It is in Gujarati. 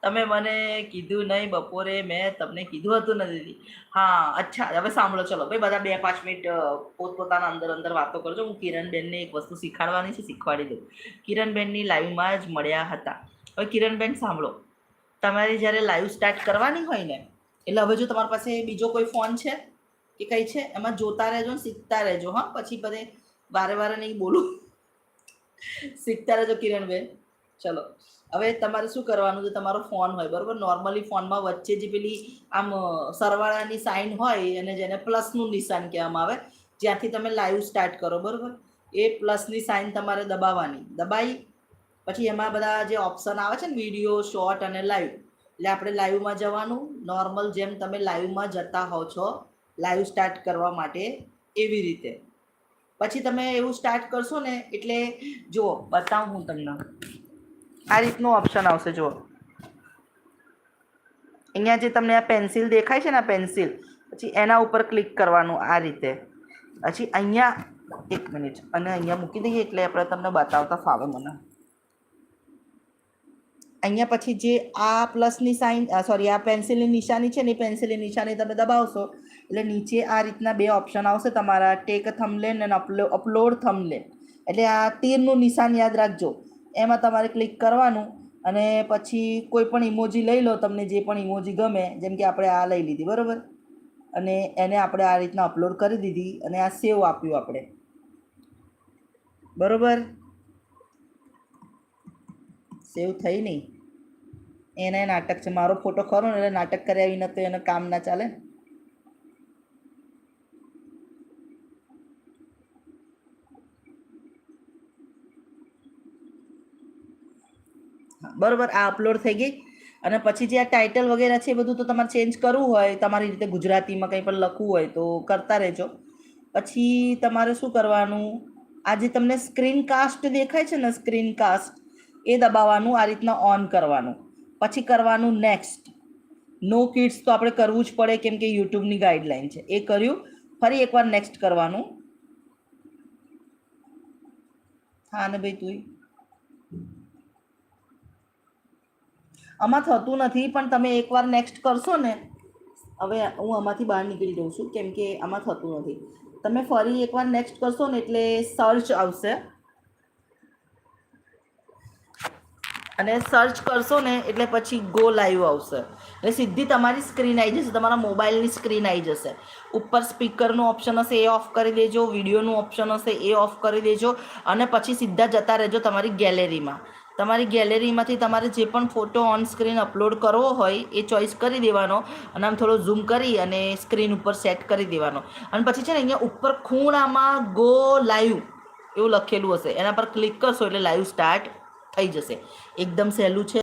તમે મને કીધું નહીં બપોરે, મેં તમને કીધું હતું ને દીદી. હા અચ્છા, હવે સાંભળો. ચલો ભાઈ, બધા 2-5 મિનિટ પોતપોતાના અંદર અંદર વાતો કરજો. હું કિરણબેનને એક વસ્તુ શીખવાડવાની છે, શીખવાડી દઉં. કિરણબેનની લાઈવમાં જ મળ્યા હતા. હવે કિરણબેન સાંભળો, તમારી જ્યારે લાઈવ સ્ટાર્ટ કરવાની હોય ને, એટલે હવે જો તમારી પાસે બીજો કોઈ ફોન છે કે કંઈ છે, એમાં જોતા રહેજો ને શીખતા રહેજો. હા, પછી બધે વારે વારે નહીં બોલું, શીખતા રહેજો કિરણબેન. ચલો, હવે તમારે શું કરવાનું છે, તમારો ફોન હોય બરાબર, નોર્મલી ફોનમાં વચ્ચે જે પેલી આમ સરવાળાની સાઇન હોય અને જેને પ્લસનું નિશાન કહેવામાં આવે, જ્યાંથી તમે લાઈવ સ્ટાર્ટ કરો બરાબર, એ પ્લસની સાઇન તમારે દબાવવાની. દબાઈ પછી એમાં બધા જે ઓપ્શન આવે છે ને, વિડીયો, શોર્ટ અને લાઈવ, એટલે આપણે લાઈવમાં જવાનું. નોર્મલ જેમ તમે લાઈવમાં જતા હોવ છો લાઈવ સ્ટાર્ટ કરવા માટે, એવી રીતે પછી તમે એવું સ્ટાર્ટ કરશો ને, એટલે જુઓ બતાવું હું તમને. આ રીતનું ઓપ્શન આવશે. જુઓ અહીંયા જે તમને આ પેન્સિલ દેખાય છે ને, આ પેન્સિલ, પછી એના ઉપર ક્લિક કરવાનું આ રીતે. પછી અહીંયા એક મિનિટ, અને અહીંયા મૂકી દઈએ એટલે આપણે તમને બતાવતા ફાવે મને. અહીંયા પછી જે આ પ્લસની સાઇન, સોરી, આ પેન્સિલની નિશાની છે ને, એ પેન્સિલની નિશાની તમે દબાવશો એટલે નીચે આ રીતના બે ઓપ્શન આવશે તમારા, ટેક થંબનેલ અને અપલોડ થંબનેલ. એટલે આ તીરનું નિશાન યાદ રાખજો, એમાં તમારે ક્લિક કરવાનું. અને પછી કોઈ પણ ઇમોજી લઈ લો, તમને જે પણ ઇમોજી ગમે, જેમ કે આપણે આ લઈ લીધી બરાબર, અને એને આપણે આ રીતના અપલોડ કરી દીધી અને આ સેવ આપ્યું આપણે બરાબર. સેવ થઈ નહીં, એને નાટક છે. મારો ફોટો ખરો ને એટલે નાટક કર્યા વિના તો એને કામ ના ચાલે. બરાબર, આ અપલોડ થઈ ગઈ. અને પછી જે આ ટાઇટલ વગેરે છે એ બધું તો તમારે ચેન્જ કરવું હોય તમારી રીતે, ગુજરાતીમાં કંઈ પણ લખવું હોય તો કરતા રહેજો. પછી તમારે શું કરવાનું, આ જે તમને સ્ક્રીન કાસ્ટ દેખાય છે ને, સ્ક્રીન કાસ્ટ, એ દબાવવાનું, આ રીતના ઓન કરવાનું. પછી કરવાનું નેક્સ્ટ. નો કિડ્સ તો આપણે કરવું જ પડે, કેમ કે યુટ્યુબની ગાઈડલાઈન છે. એ કર્યું, ફરી એકવાર નેક્સ્ટ કરવાનું. હા ને ભાઈ, તું આમાં થતું નથી, પણ તમે એકવાર નેક્સ્ટ કરશો ને, હવે હું આમાંથી બહાર નીકળી જઉં છું કેમ કે આમાં થતું નથી. તમે ફરી એકવાર નેક્સ્ટ કરશો ને એટલે સર્ચ આવશે, અને સર્ચ કરશો ને એટલે પછી ગો લાઈવ આવશે, એટલે સીધી તમારી સ્ક્રીન આવી જશે, તમારા મોબાઈલની સ્ક્રીન આવી જશે. ઉપર સ્પીકરનું ઓપ્શન હશે એ ઓફ કરી દેજો, વિડીયોનું ઓપ્શન હશે એ ઓફ કરી દેજો, અને પછી સીધા જતા રહેજો તમારી ગેલેરીમાં. તમારી ગેલેરીમાંથી તમારે જે પણ ફોટો ઓન સ્ક્રીન અપલોડ કરવો હોય એ ચોઈસ કરી દેવાનો, અને આમ થોડો ઝૂમ કરી અને સ્ક્રીન ઉપર સેટ કરી દેવાનો. અને પછી છે ને અહીંયા ઉપર ખૂણામાં ગો લાઈવ એવું લખેલું હશે, એના પર ક્લિક કરશો એટલે લાઈવ સ્ટાર્ટ થઈ જશે. એકદમ સહેલું છે.